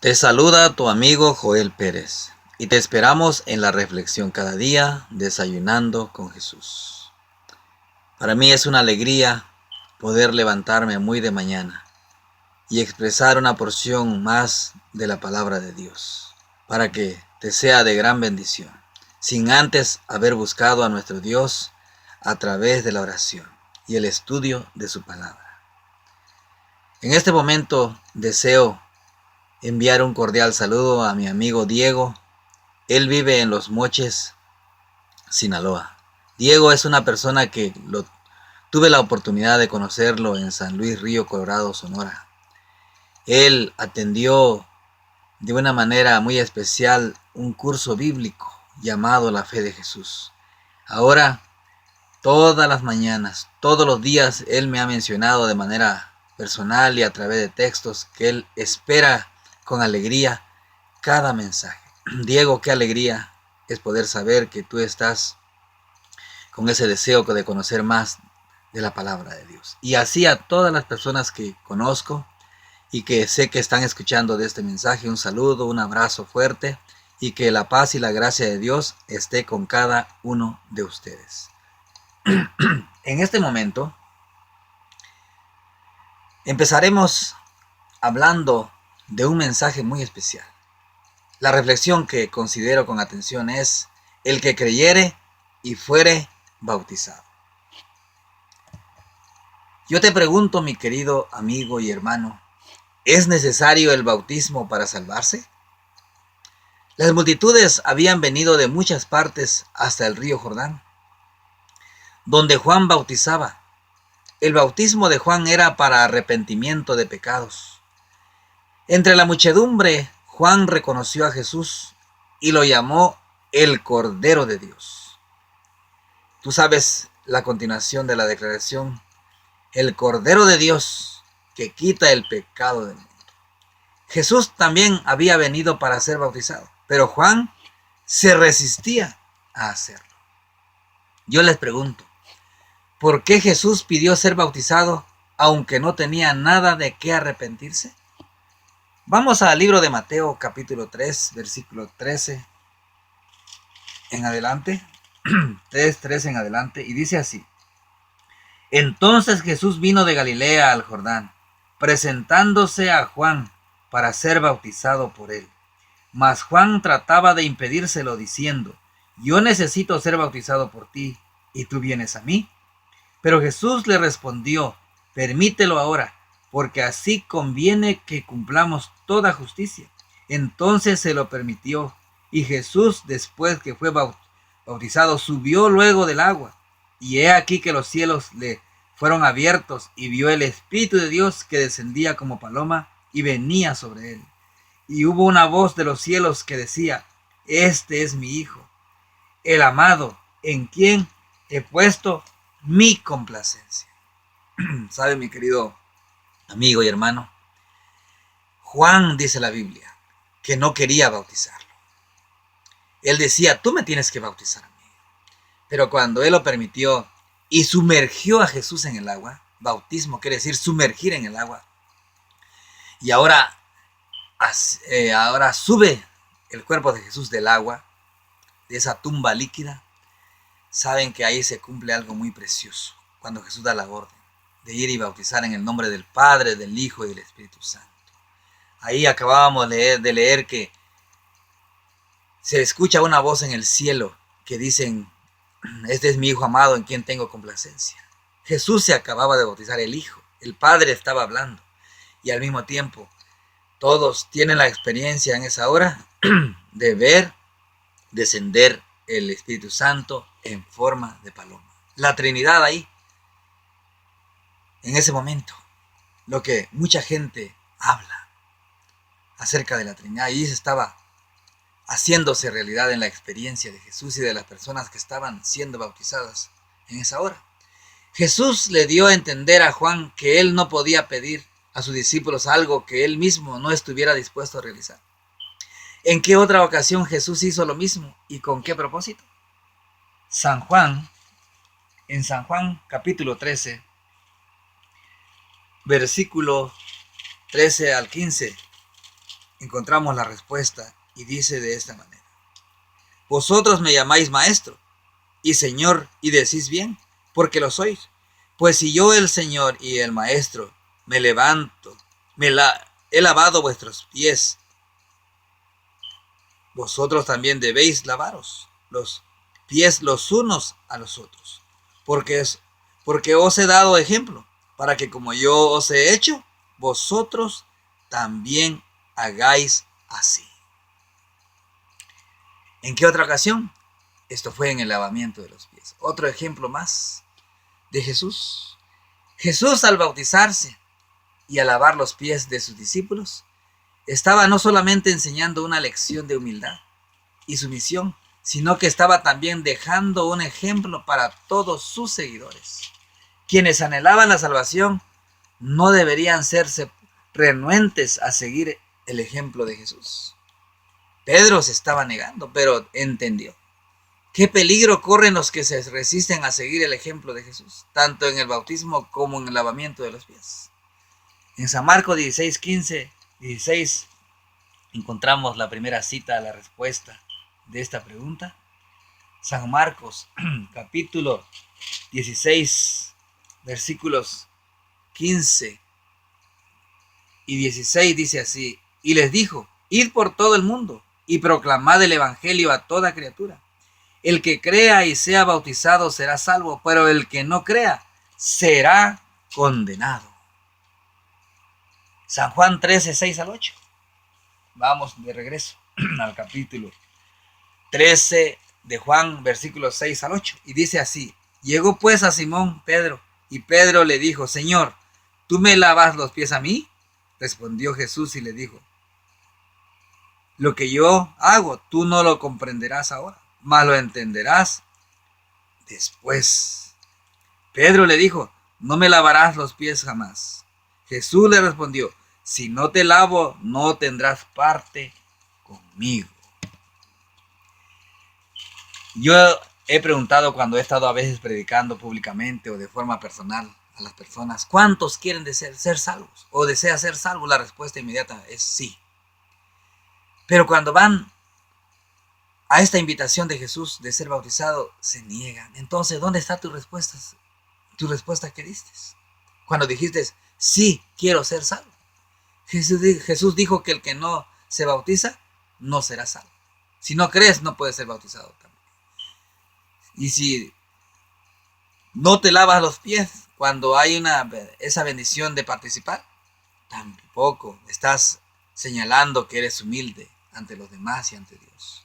Te saluda tu amigo Joel Pérez y te esperamos en la reflexión cada día, desayunando con Jesús. Para mí es una alegría poder levantarme muy de mañana y expresar una porción más de la palabra de Dios, para que te sea de gran bendición, sin antes haber buscado a nuestro Dios a través de la oración y el estudio de su palabra. En este momento deseo enviar un cordial saludo a mi amigo Diego. Él vive en Los Moches, Sinaloa. Diego es una persona que tuve la oportunidad de conocerlo en San Luis Río Colorado, Sonora. Él atendió de una manera muy especial un curso bíblico llamado La Fe de Jesús. Ahora, todas las mañanas, todos los días, él me ha mencionado de manera personal y a través de textos que él espera con alegría cada mensaje. Diego, qué alegría es poder saber que tú estás con ese deseo de conocer más de la palabra de Dios. Y así a todas las personas que conozco y que sé que están escuchando de este mensaje, un saludo, un abrazo fuerte y que la paz y la gracia de Dios esté con cada uno de ustedes. En este momento empezaremos hablando de un mensaje muy especial. La reflexión que considero con atención es: el que creyere y fuere bautizado. Yo te pregunto, mi querido amigo y hermano, ¿es necesario el bautismo para salvarse? Las multitudes habían venido de muchas partes hasta el río Jordán, donde Juan bautizaba. El bautismo de Juan era para arrepentimiento de pecados. Entre la muchedumbre, Juan reconoció a Jesús y lo llamó el Cordero de Dios. Tú sabes la continuación de la declaración: el Cordero de Dios que quita el pecado del mundo. Jesús también había venido para ser bautizado, pero Juan se resistía a hacerlo. Yo les pregunto, ¿por qué Jesús pidió ser bautizado aunque no tenía nada de qué arrepentirse? Vamos al libro de Mateo capítulo 3, versículo 13 en adelante. 3:13 en adelante, y dice así: Entonces Jesús vino de Galilea al Jordán, presentándose a Juan para ser bautizado por él. Mas Juan trataba de impedírselo, diciendo: Yo necesito ser bautizado por ti, ¿y tú vienes a mí? Pero Jesús le respondió: Permítelo ahora, porque así conviene que cumplamos toda justicia. Entonces se lo permitió, y Jesús, después que fue bautizado, subió luego del agua. Y he aquí que los cielos le fueron abiertos, y vio el Espíritu de Dios que descendía como paloma y venía sobre él. Y hubo una voz de los cielos que decía: Este es mi Hijo, el amado, en quien he puesto mi complacencia. ¿Sabe, mi querido amigo y hermano? Juan, dice la Biblia, que no quería bautizarlo. Él decía: tú me tienes que bautizar a mí. Pero cuando él lo permitió y sumergió a Jesús en el agua, bautismo quiere decir sumergir en el agua, y ahora sube el cuerpo de Jesús del agua, de esa tumba líquida, saben que ahí se cumple algo muy precioso, cuando Jesús da la orden de ir y bautizar en el nombre del Padre, del Hijo y del Espíritu Santo. Ahí acabábamos de leer que se escucha una voz en el cielo que dicen: Este es mi Hijo amado en quien tengo complacencia. Jesús se acababa de bautizar, el Hijo, el Padre estaba hablando, y al mismo tiempo todos tienen la experiencia en esa hora de ver descender el Espíritu Santo en forma de paloma. La Trinidad ahí, en ese momento, lo que mucha gente habla acerca de la Trinidad, ahí se estaba haciéndose realidad en la experiencia de Jesús y de las personas que estaban siendo bautizadas en esa hora. Jesús le dio a entender a Juan que él no podía pedir a sus discípulos algo que él mismo no estuviera dispuesto a realizar. ¿En qué otra ocasión Jesús hizo lo mismo y con qué propósito? En San Juan capítulo 13, versículo 13 al 15, encontramos la respuesta y dice de esta manera: vosotros me llamáis maestro y señor y decís bien, porque lo sois. Pues si yo, el Señor y el Maestro, me levanto, he lavado vuestros pies, vosotros también debéis lavaros los pies los unos a los otros, porque os he dado ejemplo, para que como yo os he hecho, vosotros también hagáis así. ¿En qué otra ocasión? Esto fue en el lavamiento de los pies. Otro ejemplo más de Jesús. Jesús, al bautizarse y a lavar los pies de sus discípulos, estaba no solamente enseñando una lección de humildad y sumisión, sino que estaba también dejando un ejemplo para todos sus seguidores. Quienes anhelaban la salvación no deberían serse renuentes a seguir el ejemplo de Jesús. Pedro se estaba negando, pero entendió. ¿Qué peligro corren los que se resisten a seguir el ejemplo de Jesús, tanto en el bautismo como en el lavamiento de los pies? En San Marcos 16, 15, 16 encontramos la primera cita a la respuesta de esta pregunta. San Marcos, capítulo 16, versículos 15 y 16 dice así: y les dijo: id por todo el mundo y proclamad el evangelio a toda criatura. El que crea y sea bautizado será salvo, pero el que no crea será condenado. San Juan 13, 6 al 8. Vamos de regreso al capítulo 13 de Juan, versículos 6 al 8. Y dice así: llegó pues a Simón Pedro, y Pedro le dijo: Señor, ¿tú me lavas los pies a mí? Respondió Jesús y le dijo: lo que yo hago, tú no lo comprenderás ahora, mas lo entenderás después. Pedro le dijo: no me lavarás los pies jamás. Jesús le respondió: si no te lavo, no tendrás parte conmigo. Yo he preguntado cuando he estado a veces predicando públicamente o de forma personal a las personas: ¿cuántos quieren ser salvos o desea ser salvos? La respuesta inmediata es sí. Pero cuando van a esta invitación de Jesús de ser bautizado, se niegan. Entonces, ¿dónde está tu respuesta? Tu respuesta que diste cuando dijiste: sí, quiero ser salvo. Jesús dijo que el que no se bautiza no será salvo. Si no crees, no puedes ser bautizado también. Y si no te lavas los pies cuando hay esa bendición de participar, tampoco estás señalando que eres humilde ante los demás y ante Dios.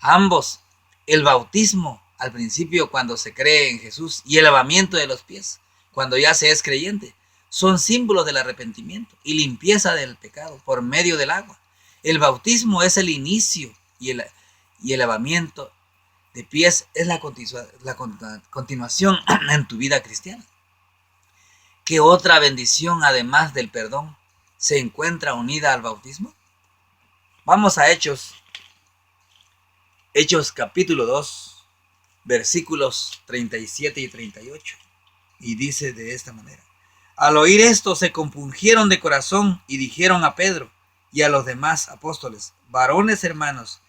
Ambos, el bautismo al principio cuando se cree en Jesús y el lavamiento de los pies cuando ya se es creyente, son símbolos del arrepentimiento y limpieza del pecado por medio del agua. El bautismo es el inicio y el lavamiento de pies es la continuación en tu vida cristiana. ¿Qué otra bendición además del perdón se encuentra unida al bautismo? Vamos a Hechos capítulo 2, versículos 37 y 38. Y dice de esta manera: al oír esto se compungieron de corazón y dijeron a Pedro y a los demás apóstoles: varones hermanos,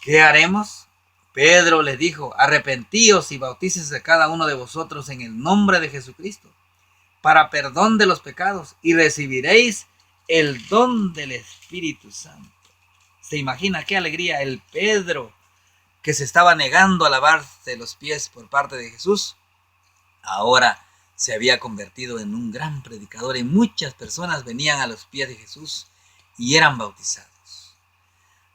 ¿qué haremos? Pedro les dijo: arrepentíos y bautícese cada uno de vosotros en el nombre de Jesucristo para perdón de los pecados y recibiréis el don del Espíritu Santo. ¿Se imagina qué alegría el Pedro que se estaba negando a lavarse los pies por parte de Jesús? Ahora se había convertido en un gran predicador y muchas personas venían a los pies de Jesús y eran bautizados.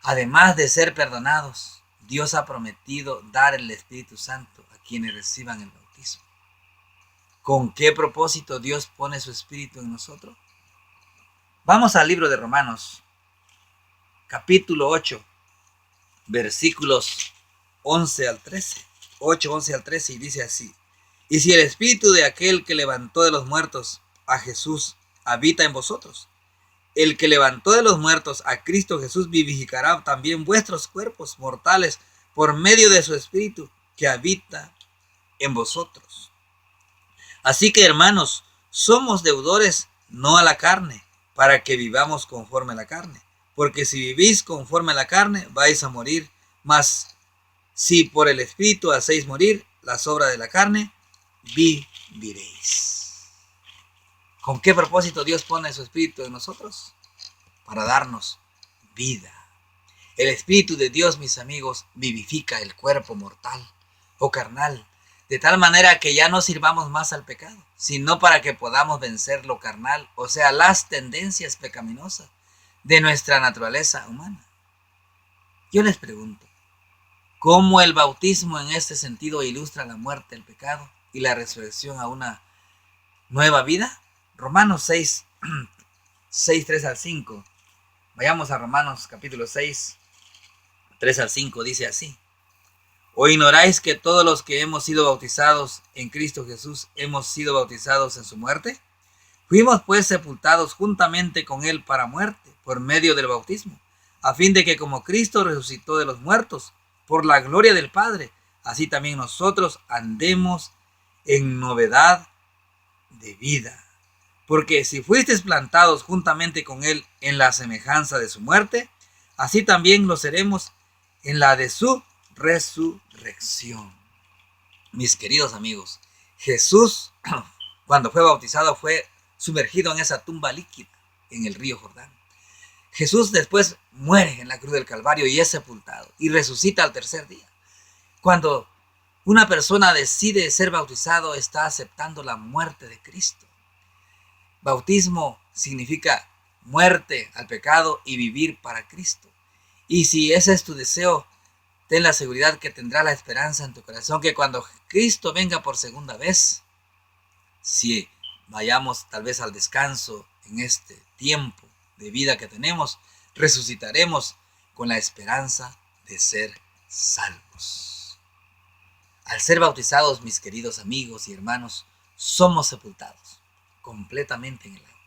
Además de ser perdonados, Dios ha prometido dar el Espíritu Santo a quienes reciban el bautismo. ¿Con qué propósito Dios pone su Espíritu en nosotros? Vamos al libro de Romanos, capítulo 8, versículos 11 al 13. 8, 11 al 13 y dice así: y si el Espíritu de aquel que levantó de los muertos a Jesús habita en vosotros, el que levantó de los muertos a Cristo Jesús vivificará también vuestros cuerpos mortales por medio de su Espíritu que habita en vosotros. Así que, hermanos, somos deudores no a la carne, para que vivamos conforme a la carne. porque si vivís conforme a la carne, vais a morir, mas si por el Espíritu hacéis morir las obras de la carne, viviréis. ¿Con qué propósito Dios pone su Espíritu en nosotros? Para darnos vida. El Espíritu de Dios, mis amigos, vivifica el cuerpo mortal o carnal, de tal manera que ya no sirvamos más al pecado, sino para que podamos vencer lo carnal, o sea, las tendencias pecaminosas de nuestra naturaleza humana. Yo les pregunto, ¿cómo el bautismo en este sentido ilustra la muerte, el pecado y la resurrección a una nueva vida? Romanos 6, 3 al 5. Vayamos a Romanos capítulo 6, 3 al 5, dice así. ¿O ignoráis que todos los que hemos sido bautizados en Cristo Jesús hemos sido bautizados en su muerte? Fuimos pues sepultados juntamente con él para muerte, por medio del bautismo, a fin de que como Cristo resucitó de los muertos, por la gloria del Padre, así también nosotros andemos en novedad de vida. Porque si fuisteis plantados juntamente con él en la semejanza de su muerte, así también lo seremos en la de su resurrección. Mis queridos amigos, Jesús, cuando fue bautizado, fue sumergido en esa tumba líquida en el río Jordán. Jesús después muere en la cruz del Calvario y es sepultado y resucita al tercer día. Cuando una persona decide ser bautizado, está aceptando la muerte de Cristo. Bautismo significa muerte al pecado y vivir para Cristo. Y si ese es tu deseo, ten la seguridad que tendrás la esperanza en tu corazón que cuando Cristo venga por segunda vez, si vayamos tal vez al descanso en este tiempo de vida que tenemos, resucitaremos con la esperanza de ser salvos. Al ser bautizados, mis queridos amigos y hermanos, somos sepultados completamente en el agua.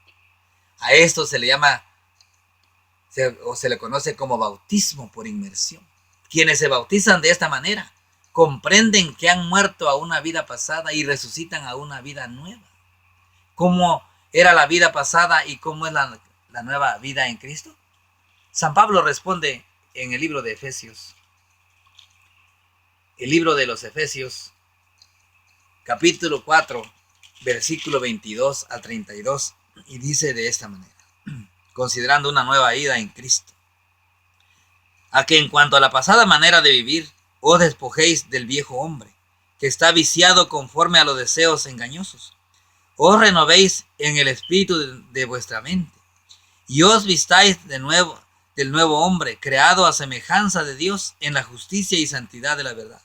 A esto se le llama o se le conoce como bautismo por inmersión. Quienes se bautizan de esta manera comprenden que han muerto a una vida pasada y resucitan a una vida nueva. ¿Cómo era la vida pasada y cómo es la nueva vida en Cristo? San Pablo responde en el libro de Efesios. El libro de los Efesios, capítulo 4, versículo 22 al 32, y dice de esta manera, considerando una nueva vida en Cristo, a que en cuanto a la pasada manera de vivir, os despojéis del viejo hombre, que está viciado conforme a los deseos engañosos. Os renovéis en el espíritu de vuestra mente, y os vistáis de nuevo del nuevo hombre, creado a semejanza de Dios en la justicia y santidad de la verdad.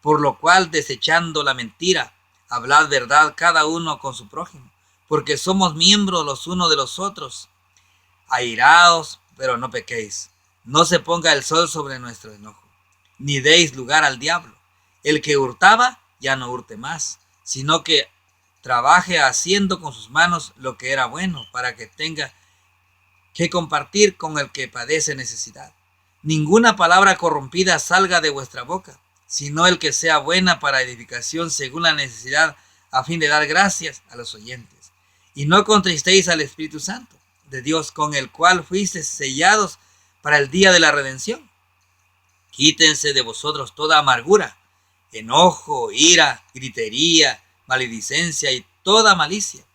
Por lo cual, desechando la mentira, hablad verdad cada uno con su prójimo, porque somos miembros los unos de los otros. Airaos, pero no pequéis. No se ponga el sol sobre nuestro enojo, ni deis lugar al diablo. El que hurtaba, ya no hurte más, sino que trabaje haciendo con sus manos lo que era bueno, para que tenga que compartir con el que padece necesidad. Ninguna palabra corrompida salga de vuestra boca, sino el que sea buena para edificación según la necesidad, a fin de dar gracias a los oyentes. Y no contristéis al Espíritu Santo de Dios, con el cual fuisteis sellados para el día de la redención. Quítense de vosotros toda amargura, enojo, ira, gritería, maledicencia y toda malicia.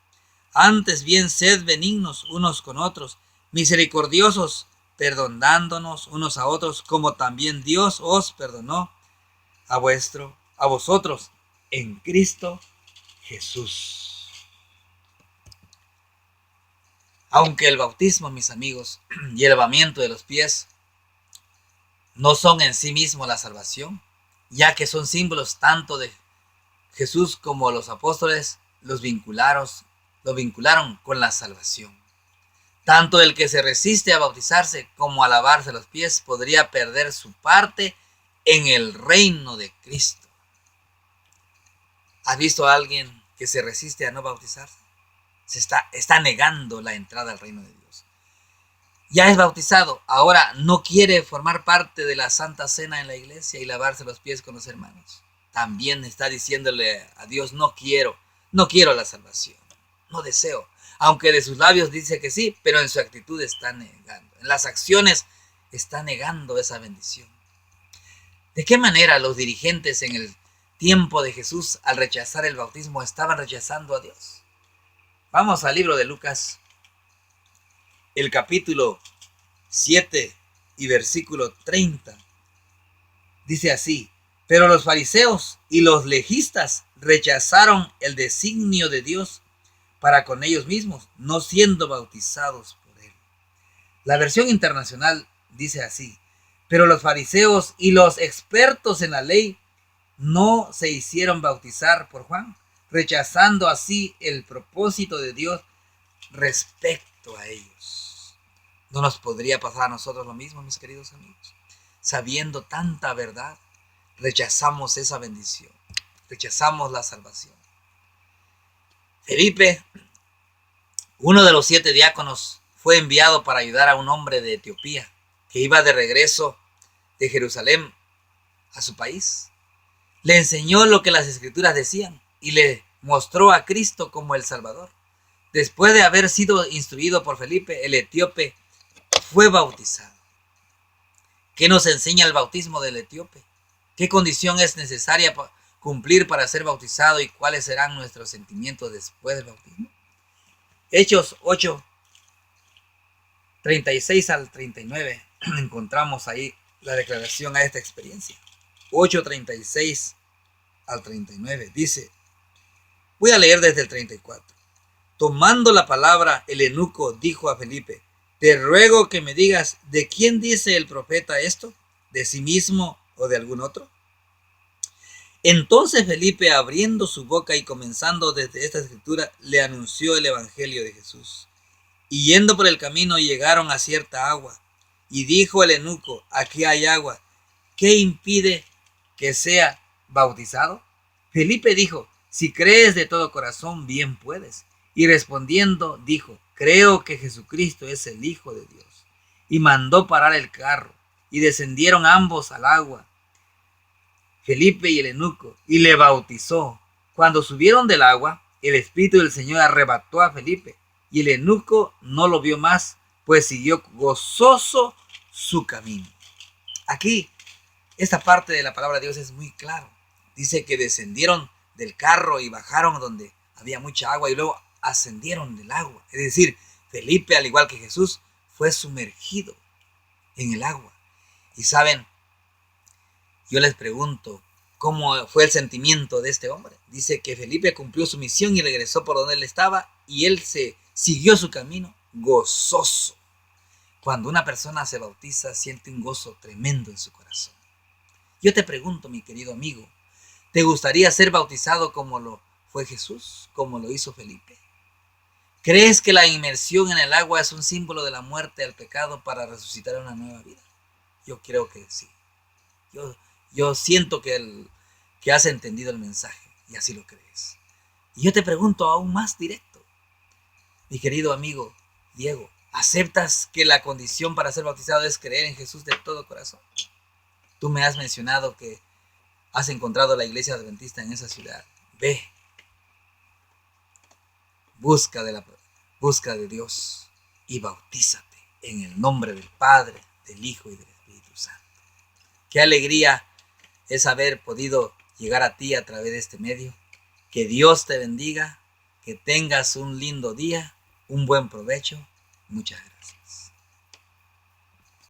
Antes bien sed benignos unos con otros, misericordiosos, perdonándonos unos a otros, como también Dios os perdonó a vosotros en Cristo Jesús. Aunque el bautismo, mis amigos, y el lavamiento de los pies no son en sí mismo la salvación, ya que son símbolos tanto de Jesús como los apóstoles lo vincularon con la salvación. Tanto el que se resiste a bautizarse como a lavarse los pies podría perder su parte en el reino de Cristo. ¿Has visto a alguien que se resiste a no bautizarse? Está negando la entrada al reino de Dios. Ya es bautizado, ahora no quiere formar parte de la Santa Cena en la iglesia y lavarse los pies con los hermanos. También está diciéndole a Dios, no quiero la salvación, no deseo. Aunque de sus labios dice que sí, pero en su actitud está negando. En las acciones está negando esa bendición. ¿De qué manera los dirigentes en el tiempo de Jesús, al rechazar el bautismo, estaban rechazando a Dios? Vamos al libro de Lucas, el capítulo 7 y versículo 30. Dice así: pero los fariseos y los legistas rechazaron el designio de Dios para con ellos mismos, no siendo bautizados por él. La versión internacional dice así: pero los fariseos y los expertos en la ley no se hicieron bautizar por Juan, rechazando así el propósito de Dios respecto a ellos. ¿No nos podría pasar a nosotros lo mismo, mis queridos amigos? Sabiendo tanta verdad, rechazamos esa bendición, rechazamos la salvación. Felipe, uno de los 7 diáconos, fue enviado para ayudar a un hombre de Etiopía que iba de regreso de Jerusalén a su país. Le enseñó lo que las escrituras decían y le mostró a Cristo como el Salvador. Después de haber sido instruido por Felipe, el etíope fue bautizado. ¿Qué nos enseña el bautismo del etíope? ¿Qué condición es necesaria cumplir para ser bautizado y cuáles serán nuestros sentimientos después del bautismo? Hechos 8, 36 al 39. Encontramos ahí la declaración a esta experiencia. 8, 36 al 39. Dice, voy a leer desde el 34. Tomando la palabra, el eunuco dijo a Felipe: te ruego que me digas, ¿de quién dice el profeta esto? ¿De sí mismo o de algún otro? Entonces Felipe, abriendo su boca y comenzando desde esta escritura, le anunció el evangelio de Jesús. Y yendo por el camino llegaron a cierta agua. Y dijo el eunuco: aquí hay agua, ¿qué impide que sea bautizado? Felipe dijo: si crees de todo corazón, bien puedes. Y respondiendo dijo: creo que Jesucristo es el Hijo de Dios. Y mandó parar el carro, y descendieron ambos al agua, Felipe y el eunuco, y le bautizó. Cuando subieron del agua, el Espíritu del Señor arrebató a Felipe, y el eunuco no lo vio más, pues siguió gozoso su camino. Aquí, esta parte de la palabra de Dios es muy claro. Dice que descendieron del carro y bajaron donde había mucha agua y luego ascendieron del agua. Es decir, Felipe, al igual que Jesús, fue sumergido en el agua. Y saben, yo les pregunto, ¿cómo fue el sentimiento de este hombre? Dice que Felipe cumplió su misión y regresó por donde él estaba y él se siguió su camino gozoso. Cuando una persona se bautiza, siente un gozo tremendo en su corazón. Yo te pregunto, mi querido amigo, ¿te gustaría ser bautizado como lo fue Jesús, como lo hizo Felipe? ¿Crees que la inmersión en el agua es un símbolo de la muerte al pecado para resucitar una nueva vida? Yo creo que sí. Yo siento que has entendido el mensaje y así lo crees. Y yo te pregunto aún más directo, mi querido amigo Diego, ¿aceptas que la condición para ser bautizado es creer en Jesús de todo corazón? Tú me has mencionado que has encontrado la iglesia adventista en esa ciudad. Ve, busca de Dios y bautízate en el nombre del Padre, del Hijo y del Espíritu Santo. Qué alegría es haber podido llegar a ti a través de este medio. Que Dios te bendiga, que tengas un lindo día, un buen provecho. Muchas gracias.